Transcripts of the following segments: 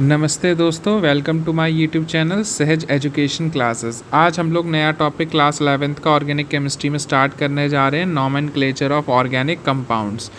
नमस्ते दोस्तों, welcome to my YouTube channel Sahaj education classes. आज हम लोग नया टॉपिक क्लास 11th का ऑर्गेनिक केमिस्ट्री में स्टार्ट करने जा रहे हैं, नॉमेनक्लेचर ऑफ ऑर्गेनिक कंपाउंड्स।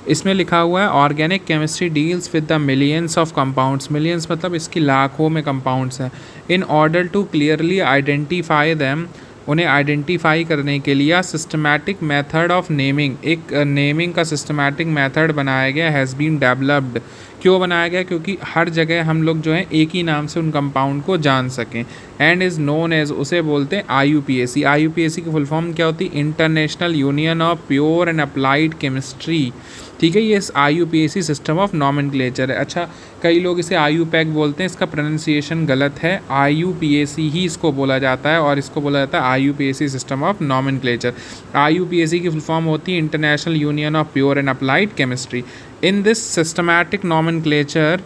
इसमें लिखा हुआ है organic chemistry deals with the millions of compounds. Millions मतलब इसकी लाखों में कंपाउंड्स हैं। In order to clearly identify them, उन्हें आइडेंटिफाई करने के लिए सिस्टमैटिक मेथड ऑफ नेमिंग, एक नेमिंग का सिस्टमैटिक मेथड बनाया गया, हैज़ बीन डेवलप्ड। क्यों बनाया गया? क्योंकि हर जगह हम लोग जो है एक ही नाम से उन कंपाउंड को जान सकें। एंड इज़ नोन एज, उसे बोलते हैं IUPAC। IUPAC की फुल फॉर्म क्या होती है? International union of pure and applied chemistry. ठीक है, ये IUPAC सिस्टम ऑफ नॉमेनक्लेचर है। अच्छा, कई लोग इसे IUPAC बोलते हैं, इसका प्रोनाउंसिएशन गलत है। IUPAC ही इसको बोला जाता है और इसको बोला जाता है IUPAC system of nomenclature. IUPAC की फुल फॉर्म होती है international union of pure and applied chemistry. In this systematic nomenclature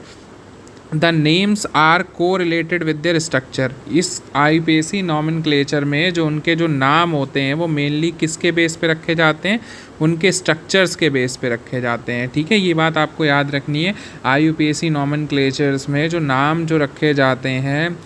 the names are correlated with their structure. इस IUPAC नॉमेनक्लेचर में जो उनके जो नाम होते हैं वो मेनली किसके बेस पे रखे जाते हैं? उनके स्ट्रक्चर्स के बेस पे रखे जाते हैं। ठीक है, ये बात आपको याद रखनी है। IUPAC नॉमेनक्लेचर्स में जो नाम जो रखे जाते हैं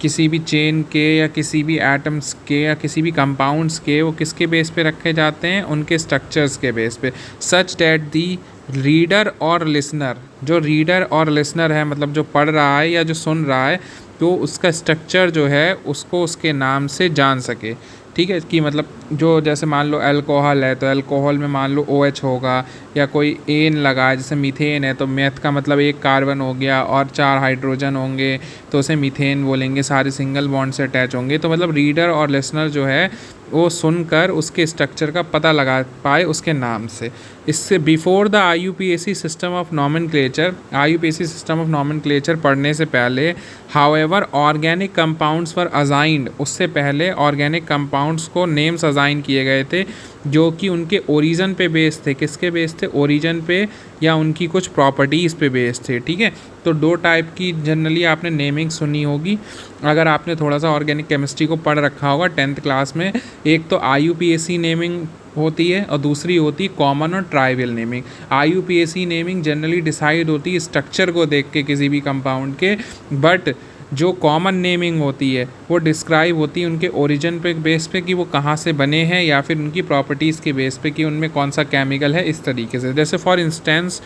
किसी भी चेन के या किसी भी एटम्स के या किसी भी कंपाउंड्स के, वो किसके बेस पे रखे जाते हैं? उनके स्ट्रक्चर्स के बेस पे। सच डैट दी रीडर और लिसनर, जो रीडर और लिसनर है मतलब जो पढ़ रहा है या जो सुन रहा है, तो उसका स्ट्रक्चर जो है उसको उसके नाम से जान सके। ठीक है, कि मतलब जो जैसे मान लो अल्कोहल है तो अल्कोहल में मान लो OH होगा, या कोई एन लगा है, जैसे मीथेन है तो मैथ का मतलब एक कार्बन हो गया और 4 हाइड्रोजन होंगे तो उसे मीथेन बोलेंगे, सारे सिंगल बॉन्ड से अटैच होंगे। तो मतलब रीडर और लिसनर जो है वो सुनकर उसके स्ट्रक्चर का पता लगा पाए उसके नाम से। इससे before the IUPAC system of nomenclature, IUPAC system of nomenclature पढ़ने से पहले हाउएवर ऑर्गेनिक कंपाउंड्स वर असाइंड, उससे पहले ऑर्गेनिक कंपाउंड्स को नेम्स असाइन किए गए थे जो कि उनके ओरिजिन पे बेस थे। किसके बेस थे? ओरिजिन पे या उनकी कुछ प्रॉपर्टीज़ पे बेस थे। ठीक है, तो 2 टाइप की जनरली आपने नेमिंग सुनी होगी अगर आपने थोड़ा सा ऑर्गेनिक केमिस्ट्री को पढ़ रखा होगा 10th क्लास में। एक तो IUPAC नेमिंग होती है और दूसरी होती है कॉमन और trivial naming. IUPAC naming generally decide होती है स्ट्रक्चर को देख के किसी भी कंपाउंड के, बट जो कॉमन नेमिंग होती है वो डिस्क्राइब होती है उनके ओरिजिन पे बेस पे कि वो कहाँ से बने हैं, या फिर उनकी प्रॉपर्टीज़ के बेस पे कि उनमें कौन सा केमिकल है, इस तरीके से। जैसे फॉर इंस्टेंस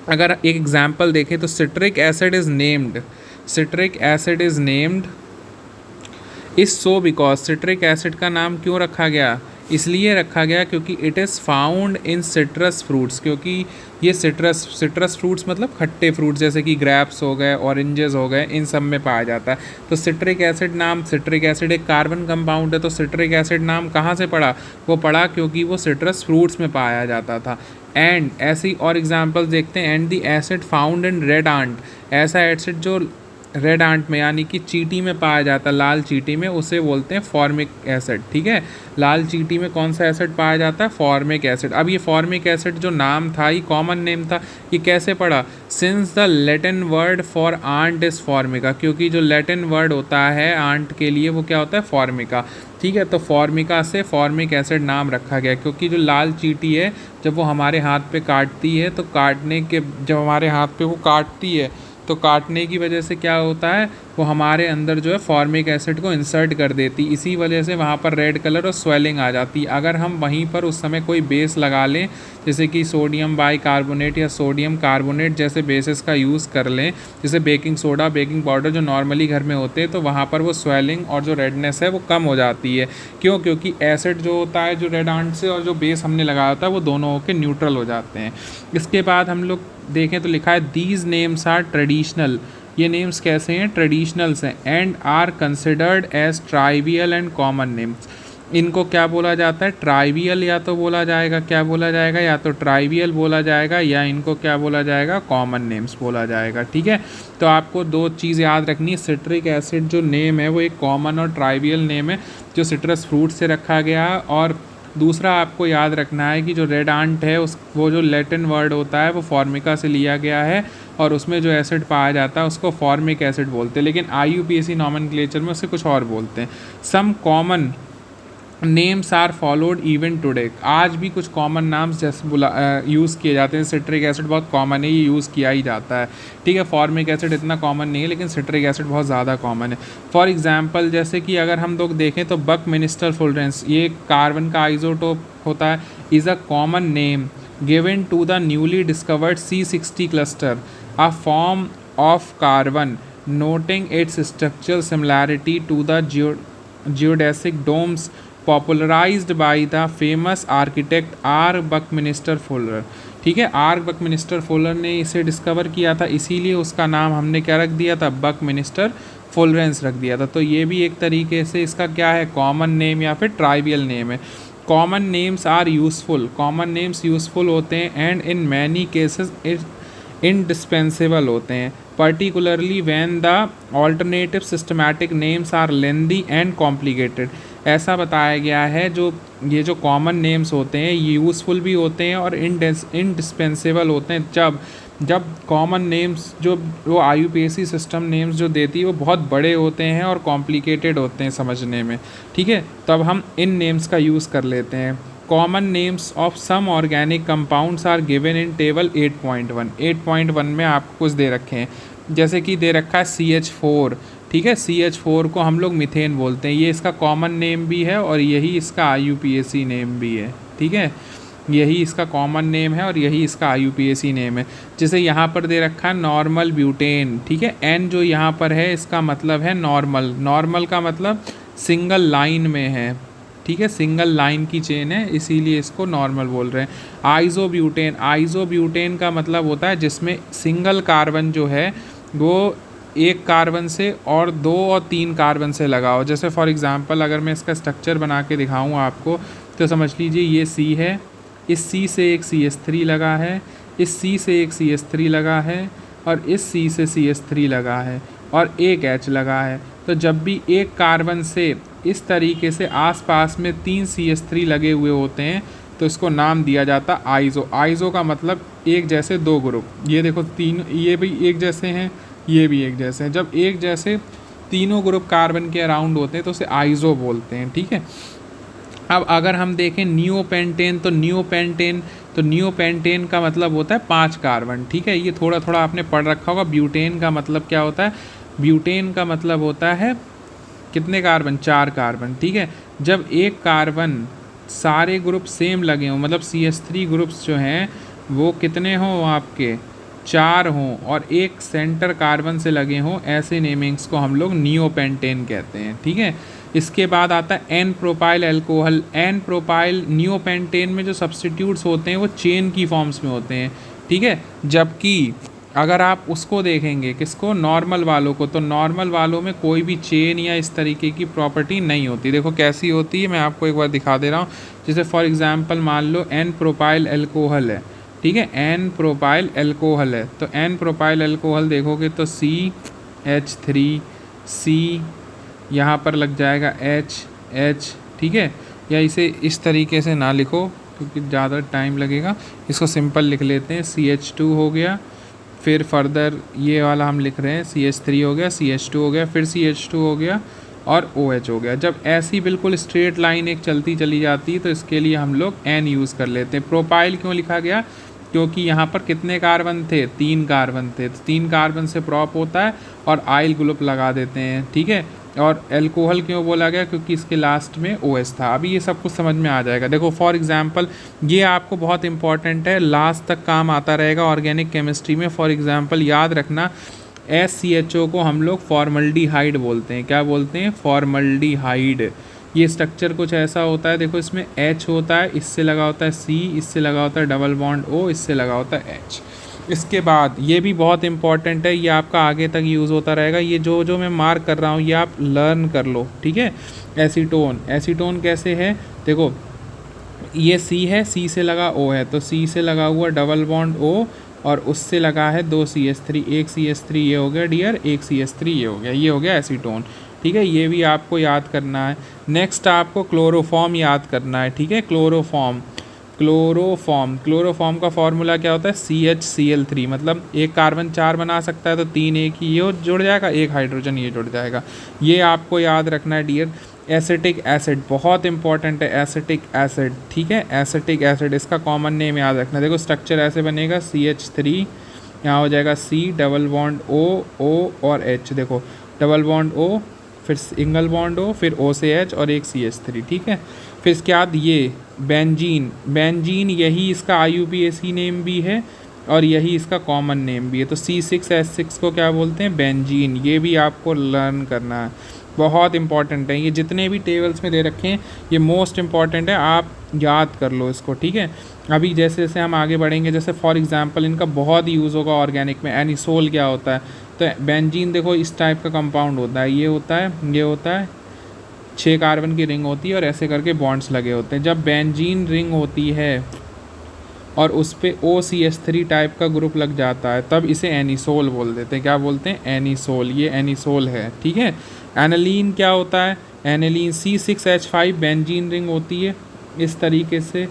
अगर एक एग्जांपल देखें तो citric acid is named, citric acid is named is so because, citric acid का नाम क्यों रखा गया? इसलिए रखा गया क्योंकि it is found in citrus fruits, क्योंकि ये सिट्रस फ्रूट्स मतलब खट्टे फ्रूट्स जैसे कि ग्रेप्स हो गए, ऑरेंजेस हो गए, इन सब में पाया जाता है। तो सिट्रिक एसिड नाम, सिट्रिक एसिड एक कार्बन कंपाउंड है, तो सिट्रिक एसिड नाम कहाँ से पड़ा? वो पड़ा क्योंकि वो सिट्रस फ्रूट्स में पाया जाता था। एंड ऐसी और एग्जांपल्स देखते हैं। And the acid found in red ant, ऐसा एसिड जो रेड आंट में यानी कि चींटी में पाया जाता है, लाल चींटी में, उसे बोलते हैं फॉर्मिक एसिड। ठीक है, लाल चींटी में कौन सा एसिड पाया जाता है? Formic acid. अब ये फॉर्मिक एसिड जो नाम था, ये कॉमन नेम था, ये कैसे पड़ा? Since the Latin word for ant is formica, क्योंकि जो लैटिन वर्ड होता है आंट के लिए वो क्या होता है? फॉर्मिका। ठीक है, तो फॉर्मिका से फॉर्मिक एसिड नाम रखा गया क्योंकि जो लाल चींटी है जब वो हमारे हाथ पे काटती है तो जब हमारे हाथ पे वो काटती है तो काटने की वजह से क्या होता है? वो हमारे अंदर जो है फॉर्मिक एसिड को इंसर्ट कर देती, इसी वजह से वहाँ पर रेड कलर और स्वेलिंग आ जाती। अगर हम वहीं पर उस समय कोई बेस लगा लें, जैसे कि सोडियम बाइकार्बोनेट या सोडियम कार्बोनेट जैसे बेसिस का यूज़ कर लें, जैसे बेकिंग सोडा, बेकिंग पाउडर जो नॉर्मली घर में होते हैं, तो वहाँ पर वो स्वेलिंग और जो रेडनेस है वो कम हो जाती है। क्यों? क्योंकि एसिड जो होता है जो रेड आंट से और जो बेस हमने लगाया होता है वो दोनों होकर न्यूट्रल हो जाते हैं। इसके बाद हम लोग देखें तो लिखा है दीज नेम्स आर ट्रेडिशनल, ये नेम्स कैसे हैं? ट्रेडिशनल्स हैं। And are considered as trivial and common names, इनको क्या बोला जाता है? ट्राइवियल या तो बोला जाएगा, क्या बोला जाएगा? या तो ट्राइवियल बोला जाएगा या इनको क्या बोला जाएगा? कॉमन नेम्स बोला जाएगा। ठीक है, तो आपको 2 चीज़ याद रखनी है। सिट्रिक एसिड जो नेम है वो एक कॉमन और ट्राइवियल नेम है जो सिट्रस फ्रूट से रखा गया है, और दूसरा आपको याद रखना है कि जो रेड आंट है वो जो लैटिन वर्ड होता है वो फॉर्मिका से लिया गया है और उसमें जो एसिड पाया जाता है उसको फॉर्मिक एसिड बोलते हैं, लेकिन IUPAC नॉमेनक्लेचर में उसे कुछ और बोलते हैं। Some common names are followed even today, आज भी कुछ कॉमन नाम्स जैसे यूज़ किए जाते हैं। सिट्रिक एसिड बहुत कॉमन है, ये यूज़ किया ही जाता है, ठीक है। फॉर्मिक एसिड इतना कॉमन नहीं है, लेकिन सिट्रिक एसिड बहुत ज़्यादा कॉमन है। फॉर एग्जांपल जैसे कि अगर हम लोग देखें तो बकमिनिस्टर फुलरेंस, ये कार्बन का आइसोटोप होता है, is a common name given to the newly discovered C60 cluster, a form of carbon noting its structural similarity to the geodesic domes popularized by the famous architect R. Buckminster Fuller, ठीक है। Are बकमिनिस्टर Fuller ने इसे discover किया था, इसीलिए उसका नाम हमने क्या रख दिया था, बकमिनिस्टर फुलरेंस रख दिया था। तो ये भी एक तरीके से इसका क्या है, कॉमन नेम या फिर ट्राइवियल नेम है। Common names are useful, common names useful होते हैं and in many cases indispensable होते हैं, particularly when the alternative systematic names are lengthy and complicated. ऐसा बताया गया है जो ये जो कॉमन नेम्स होते हैं ये यूज़फुल भी होते हैं और इंडिस्पेंसेबल होते हैं जब कॉमन नेम्स जो वो IUPAC सिस्टम नेम्स जो देती है वो बहुत बड़े होते हैं और कॉम्प्लिकेटेड होते हैं समझने में, ठीक है। तब हम इन नेम्स का यूज़ कर लेते हैं। Common names of some organic compounds are given in table 8.1। 8.1 में आपको कुछ दे रखे हैं, जैसे कि दे रखा है CH4, ठीक है। CH4 को हम लोग मीथेन बोलते हैं, ये इसका कॉमन नेम भी है और यही इसका IUPAC नेम भी है, ठीक है। यही इसका कॉमन नेम है और यही इसका IUPAC नेम है। जैसे यहाँ पर दे रखा है नॉर्मल ब्यूटेन, ठीक है। N जो यहाँ पर है इसका मतलब है नॉर्मल, नॉर्मल का मतलब सिंगल लाइन में है, ठीक है, सिंगल लाइन की चेन है, इसीलिए इसको नॉर्मल बोल रहे हैं। आइसोब्यूटेन, आइसोब्यूटेन का मतलब होता है जिसमें सिंगल कार्बन जो है वो एक कार्बन से और 2 और 3 कार्बन से लगा हो। जैसे फॉर एग्जांपल अगर मैं इसका स्ट्रक्चर बना के दिखाऊं आपको तो समझ लीजिए ये C है, इस C से एक CH3 लगा है, इस C से एक CH3 लगा है और इस C से CH3 लगा है और एक H लगा है। तो जब भी एक कार्बन से इस तरीके से आसपास में 3 CH3 लगे हुए होते हैं तो इसको नाम दिया जाता आइसो। आइसो का मतलब एक जैसे 2 ग्रुप, ये देखो 3, ये भी एक जैसे हैं, ये भी एक जैसे हैं। जब एक जैसे तीनों ग्रुप कार्बन के अराउंड होते हैं तो उसे आइसो बोलते हैं, ठीक है। अब अगर हम देखें नियोपेंटेन, तो नियोपेंटेन का मतलब होता है 5 कार्बन, ठीक है। ये थोड़ा थोड़ा आपने पढ़ रखा होगा। ब्यूटेन का मतलब क्या होता है, ब्यूटेन का मतलब होता है कितने कार्बन, 4 कार्बन, ठीक है। जब एक कार्बन सारे ग्रुप सेम लगे हों, मतलब CH3 ग्रुप्स जो हैं वो कितने हों आपके, 4 हों और एक सेंटर कार्बन से लगे हों, ऐसे नेमिंग्स को हम लोग नियोपेंटेन कहते हैं, ठीक है। इसके बाद आता है N propyl alcohol. N propyl neopentane में जो सब्स्टिट्यूट्स होते हैं वो चेन की फॉर्म्स में होते हैं, ठीक है। जबकि अगर आप उसको देखेंगे किसको, नॉर्मल वालों को, तो नॉर्मल वालों में कोई भी चेन या इस तरीके की प्रॉपर्टी नहीं होती। देखो कैसी होती है, मैं आपको एक बार दिखा दे रहा हूँ। जैसे फॉर एग्जांपल मान लो एन प्रोपाइल अल्कोहल है, ठीक है, एन प्रोपाइल अल्कोहल है, तो एन प्रोपाइल अल्कोहल देखोगे तो CH3C, यहाँ पर लग जाएगा H, ठीक है। या इसे इस तरीके से ना लिखो क्योंकि ज़्यादा टाइम लगेगा, इसको सिंपल लिख लेते हैं। CH2 हो गया, फिर फर्दर ये वाला हम लिख रहे हैं CH3 हो गया, CH2 हो गया, फिर CH2 हो गया और OH हो गया। जब ऐसी बिल्कुल स्ट्रेट लाइन एक चलती चली जाती है तो इसके लिए हम लोग N यूज़ कर लेते हैं। प्रोपाइल क्यों लिखा गया, क्योंकि यहाँ पर कितने कार्बन थे, 3 कार्बन थे, तो 3 कार्बन से प्रॉप होता है और आइल ग्रुप लगा देते हैं, ठीक है। और अल्कोहल क्यों बोला गया, क्योंकि इसके लास्ट में OH था। अभी ये सब कुछ समझ में आ जाएगा। देखो फॉर एग्जांपल ये आपको बहुत इंपॉर्टेंट है, लास्ट तक काम आता रहेगा ऑर्गेनिक केमिस्ट्री में। फॉर एग्जांपल याद रखना, SCHO को हम लोग फॉर्मल्डिहाइड बोलते हैं। क्या बोलते हैं, फॉर्मल्डिहाइड। ये स्ट्रक्चर कुछ ऐसा होता है, देखो इसमें H होता है, इससे लगा होता है C, इससे लगा होता है डबल बॉन्ड O, इससे लगा होता है H। इसके बाद ये भी बहुत इंपॉर्टेंट है, ये आपका आगे तक यूज़ होता रहेगा। ये जो मैं मार्क कर रहा हूँ ये आप लर्न कर लो, ठीक है। एसीटोन, एसीटोन कैसे है, देखो ये C है, C से लगा O है, तो C से लगा हुआ डबल बॉन्ड O और उससे लगा है 2 CH3, एक CH3 ये हो गया डियर, एक CH3 ये हो गया, ये हो गया एसीटोन, ठीक है। ये भी आपको याद करना है। नेक्स्ट आपको क्लोरोफॉर्म याद करना है, ठीक है। क्लोरोफॉर्म का फॉर्मूला क्या होता है, CHCl3, मतलब एक कार्बन 4 बना सकता है तो 3 एक ही ये जुड़ जाएगा, एक हाइड्रोजन ये जुड़ जाएगा। ये आपको याद रखना है डियर। एसिटिक एसिड बहुत इंपॉर्टेंट है, एसिटिक एसिड, ठीक है। एसिटिक एसिड इसका कॉमन नेम याद रखना। देखो स्ट्रक्चर ऐसे बनेगा CH3, यहाँ हो जाएगा C, डबल बॉन्ड O और H, देखो डबल बॉन्ड O, फिर सिंगल बॉन्ड O, फिर O से H और एक CH3, ठीक है। फिर इसके बाद ये बेंजीन, बेंजीन यही इसका IUPAC नेम भी है और यही इसका कॉमन नेम भी है। तो C6H6 को क्या बोलते हैं? बेंजीन। ये भी आपको लर्न करना है, बहुत इंपॉर्टेंट है। ये जितने भी टेबल्स में दे रखे हैं ये मोस्ट इंपॉर्टेंट है, आप याद कर लो इसको, ठीक है। अभी जैसे जैसे हम आगे बढ़ेंगे, जैसे फॉर एग्जांपल इनका बहुत यूज़ होगा ऑर्गेनिक में। एनिसोल क्या होता है? तो बेंजीन देखो इस टाइप का कंपाउंड होता है, ये होता है, ये होता है, 6 कार्बन की रिंग होती है और ऐसे करके बॉन्ड्स लगे होते हैं। जब बेंजीन रिंग होती है और उस पर OCH3 टाइप का ग्रुप लग जाता है तब इसे एनिसोल बोल देते हैं। क्या बोलते हैं? एनिसोल। ये एनिसोल है, ठीक है। एनालीन क्या होता है? एनालीन C6H5 बेंजीन रिंग होती है, इस तरीके से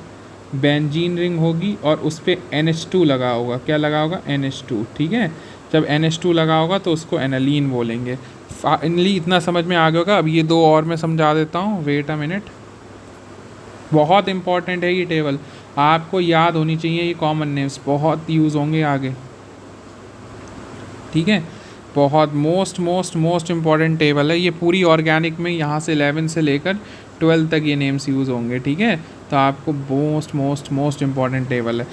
बेंजीन रिंग होगी और उस पर NH2 लगा होगा। क्या लगा होगा? NH2, ठीक है। जब NH2 लगा होगा तो उसको एनालीन बोलेंगे। फाइनली इतना समझ में आ गया होगा। अब ये दो और मैं समझा देता हूँ, वेट अ मिनट। बहुत इंपॉर्टेंट है ये टेबल, आपको याद होनी चाहिए। ये कॉमन नेम्स बहुत यूज़ होंगे आगे, ठीक है। बहुत मोस्ट इम्पॉर्टेंट टेबल है ये पूरी ऑर्गेनिक में, यहाँ से 11 से लेकर 12 तक ये नेम्स यूज़ होंगे, ठीक है। तो आपको मोस्ट इम्पॉर्टेंट टेबल है।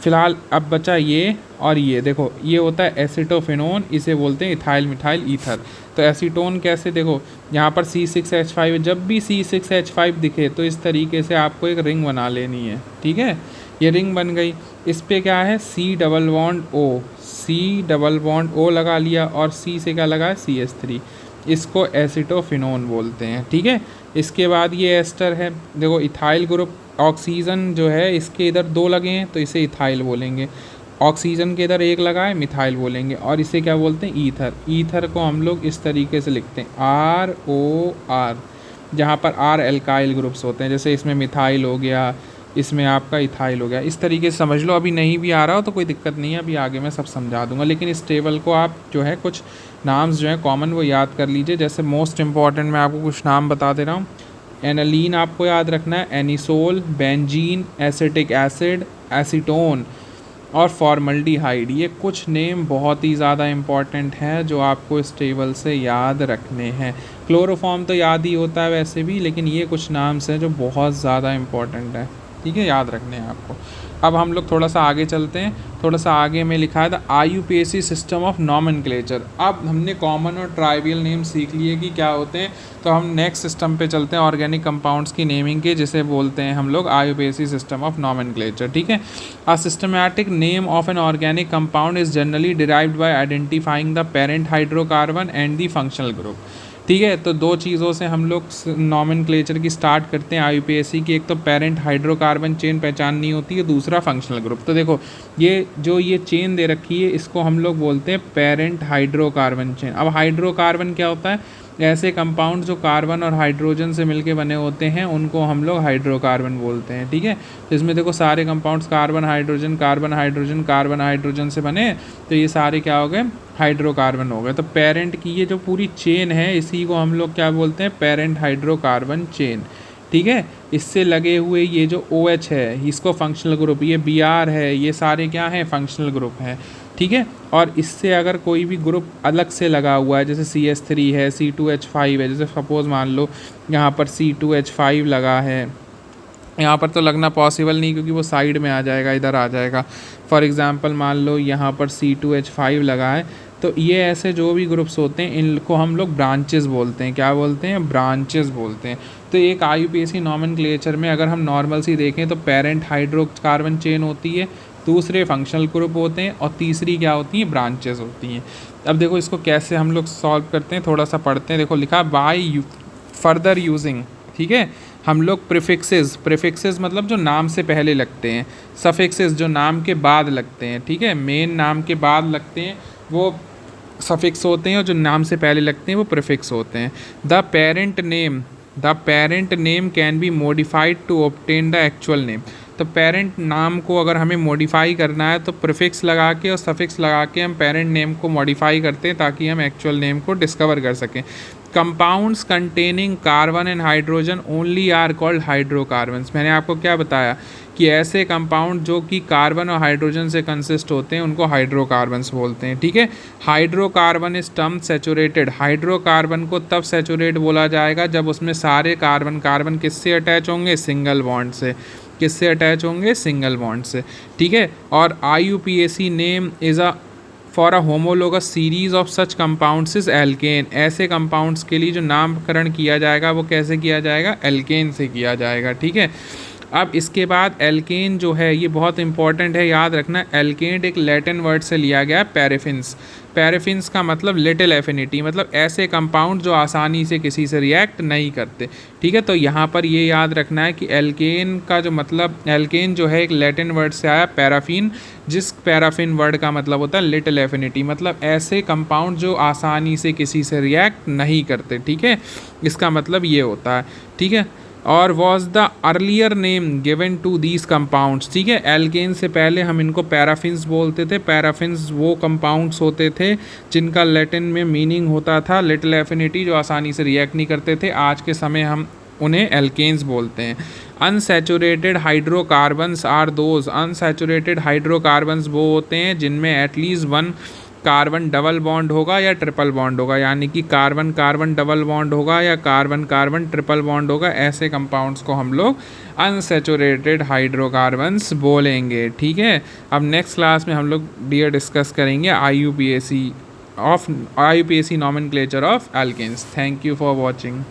फिलहाल अब बचा ये और ये, देखो ये होता है एसिटोफिनोन, इसे बोलते हैं इथाइल मिथाइल ईथर। तो एसीटोन कैसे? देखो यहाँ पर C6H5, जब भी C6H5 दिखे तो इस तरीके से आपको एक रिंग बना लेनी है, ठीक है। ये रिंग बन गई, इस पे क्या है? C double bond O, C double bond O लगा लिया और C से क्या लगा है? CH3, इसको एसिटोफिनोन बोलते हैं, ठीक है। इसके बाद ये एस्टर है, देखो इथाइल ग्रुप, ऑक्सीजन जो है इसके इधर 2 लगे हैं तो इसे इथाइल बोलेंगे, ऑक्सीजन के इधर 1 लगा है मिथाइल बोलेंगे, और इसे क्या बोलते हैं? ईथर। ईथर को हम लोग इस तरीके से लिखते हैं ROR, जहाँ पर R एल्काइल ग्रुप्स होते हैं, जैसे इसमें मिथाइल हो गया, इसमें आपका इथाइल हो गया, इस तरीके से समझ लो। अभी नहीं भी आ रहा हो तो कोई दिक्कत नहीं है, अभी आगे मैं सब समझा दूंगा, लेकिन इस टेबल को आप जो है कुछ नाम्स जो है कॉमन वो याद कर लीजिए। जैसे मोस्ट इंपॉर्टेंट मैं आपको कुछ नाम बता दे रहा हूँ। एनालीन आपको याद रखना है, anisole, benzene, acetic acid, acetone और फॉर्मल्डिहाइड। ये कुछ नेम बहुत ही ज़्यादा इम्पॉर्टेंट हैं जो आपको इस टेबल से याद रखने हैं। क्लोरोफॉर्म तो याद ही होता है वैसे भी, लेकिन ये कुछ नाम्स हैं जो बहुत ज़्यादा इम्पॉर्टेंट है, ठीक है, याद रखने हैं आपको। अब हम लोग थोड़ा सा आगे चलते हैं। थोड़ा सा आगे में लिखा है the IUPAC system of nomenclature. अब हमने कॉमन और ट्राइवियल नेम सीख लिए कि क्या होते हैं, तो हम नेक्स्ट सिस्टम पे चलते हैं ऑर्गेनिक कंपाउंड्स की नेमिंग के, जिसे बोलते हैं हम लोग IUPAC सिस्टम ऑफ नॉमेनक्लेचर, ठीक है। A systematic name of an organic compound is generally derived bye identifying the parent hydrocarbon and the functional group, ठीक है। तो 2 चीज़ों से हम लोग नॉमेनक्लेचर की स्टार्ट करते हैं IUPAC की। एक तो पेरेंट हाइड्रोकार्बन चेन पहचाननी होती है, दूसरा फंक्शनल ग्रुप। तो देखो ये चेन दे रखी है, इसको हम लोग बोलते हैं पेरेंट हाइड्रोकार्बन चेन। अब हाइड्रोकार्बन क्या होता है? ऐसे कंपाउंड जो कार्बन और हाइड्रोजन से मिलके बने होते हैं उनको हम लोग हाइड्रोकार्बन बोलते हैं, ठीक है। तो इसमें देखो सारे compounds carbon hydrogen carbon hydrogen carbon hydrogen से बने, तो ये सारे क्या हो गए? हाइड्रोकार्बन हो गए। तो पेरेंट की ये जो पूरी चेन है इसी को हम लोग क्या बोलते हैं? पेरेंट हाइड्रोकार्बन चेन, ठीक है। इससे लगे हुए ये जो OH है इसको फंक्शनल ग्रुप, ये Br है, ये सारे क्या हैं? फंक्शनल ग्रुप हैं, ठीक है। और इससे अगर कोई भी ग्रुप अलग से लगा हुआ है, जैसे CH3 है, C2H5 है, जैसे सपोज़ मान लो यहाँ पर C2H5 लगा है, यहाँ पर तो लगना पॉसिबल नहीं क्योंकि वो साइड में आ जाएगा, इधर आ जाएगा। फॉर एग्ज़ाम्पल मान लो यहाँ पर C2H5 लगा है, तो ये ऐसे जो भी ग्रुप्स होते हैं इनको हम लोग ब्रांचेस बोलते हैं। क्या बोलते हैं? ब्रांचेस बोलते हैं। तो एक IUPAC नॉमेनक्लेचर में अगर हम नॉर्मल सी देखें तो पेरेंट हाइड्रोकार्बन चेन होती है, दूसरे फंक्शनल ग्रुप होते हैं और तीसरी क्या होती है? ब्रांचेस होती हैं। अब देखो इसको कैसे हम लोग सॉल्व करते हैं, थोड़ा सा पढ़ते हैं। देखो लिखा बाय फर्दर यूजिंग, ठीक है। हम लोग प्रीफिक्सेस मतलब जो नाम से पहले लगते हैं, सफिक्सेस जो नाम के बाद लगते हैं, ठीक है। मेन नाम के बाद लगते हैं वो सफिक्स होते हैं और जो नाम से पहले लगते हैं वो प्रीफिक्स होते हैं। The parent name can be modified to obtain the actual name. तो पेरेंट नाम को अगर हमें मॉडिफाई करना है तो प्रीफिक्स लगा के और सफिक्स लगा के हम पेरेंट नेम को मॉडिफाई करते हैं ताकि हम एक्चुअल नेम को डिस्कवर कर सकें। Compounds containing carbon and hydrogen only are called hydrocarbons. मैंने आपको क्या बताया कि ऐसे कंपाउंड जो कि कार्बन और हाइड्रोजन से कंसिस्ट होते हैं उनको हाइड्रोकार्बन्स बोलते हैं। ठीक है, hydrocarbon is term saturated. Hydrocarbon को तब सैचुरेट बोला जाएगा जब उसमें सारे कार्बन कार्बन किससे अटैच होंगे, सिंगल बॉन्ड से। किससे अटैच होंगे, सिंगल बॉन्ड से। ठीक है, और IUPAC name is a for a homologous series of such compounds is alkane. ऐसे कंपाउंड्स के लिए जो नामकरण किया जाएगा वो कैसे किया जाएगा, एल्केन से किया जाएगा। ठीक है, अब इसके बाद एल्केन जो है ये बहुत इंपॉर्टेंट है, याद रखना। एल्केन एक लैटिन वर्ड से लिया गया है, पैराफिन्स। पैराफिन्स का मतलब लिटिल एफिनिटी, मतलब ऐसे कंपाउंड जो आसानी से किसी से रिएक्ट नहीं करते। ठीक है, तो यहाँ पर ये याद रखना है कि एल्केन का जो मतलब, एल्केन जो है एक लैटिन वर्ड से आया पैराफिन, जिस पैराफिन वर्ड का मतलब होता है लिटिल एफिनिटी, मतलब ऐसे कंपाउंड जो आसानी से किसी से रिएक्ट नहीं करते। ठीक है, इसका मतलब ये होता है। ठीक है, और was the earlier name given to these compounds. ठीक है, एल्केन से पहले हम इनको पैराफिन्स बोलते थे। पैराफिन्स वो कंपाउंड्स होते थे जिनका लैटिन में मीनिंग होता था लिटिल एफिनिटी, जो आसानी से रिएक्ट नहीं करते थे। आज के समय हम उन्हें एल्केन्स बोलते हैं। Unsaturated hydrocarbons are those. Unsaturated hydrocarbons वो होते हैं जिनमें at least one carbon double bond होगा या ट्रिपल बॉन्ड होगा, यानी कि कार्बन कार्बन डबल बॉन्ड होगा या कार्बन कार्बन ट्रिपल बॉन्ड होगा। ऐसे कंपाउंड्स को हम लोग अनसैचुरेटेड हाइड्रोकार्बन्स बोलेंगे। ठीक है, अब नेक्स्ट क्लास में हम लोग डिस्कस करेंगे IUPAC nomenclature of alkanes. Thank you for watching.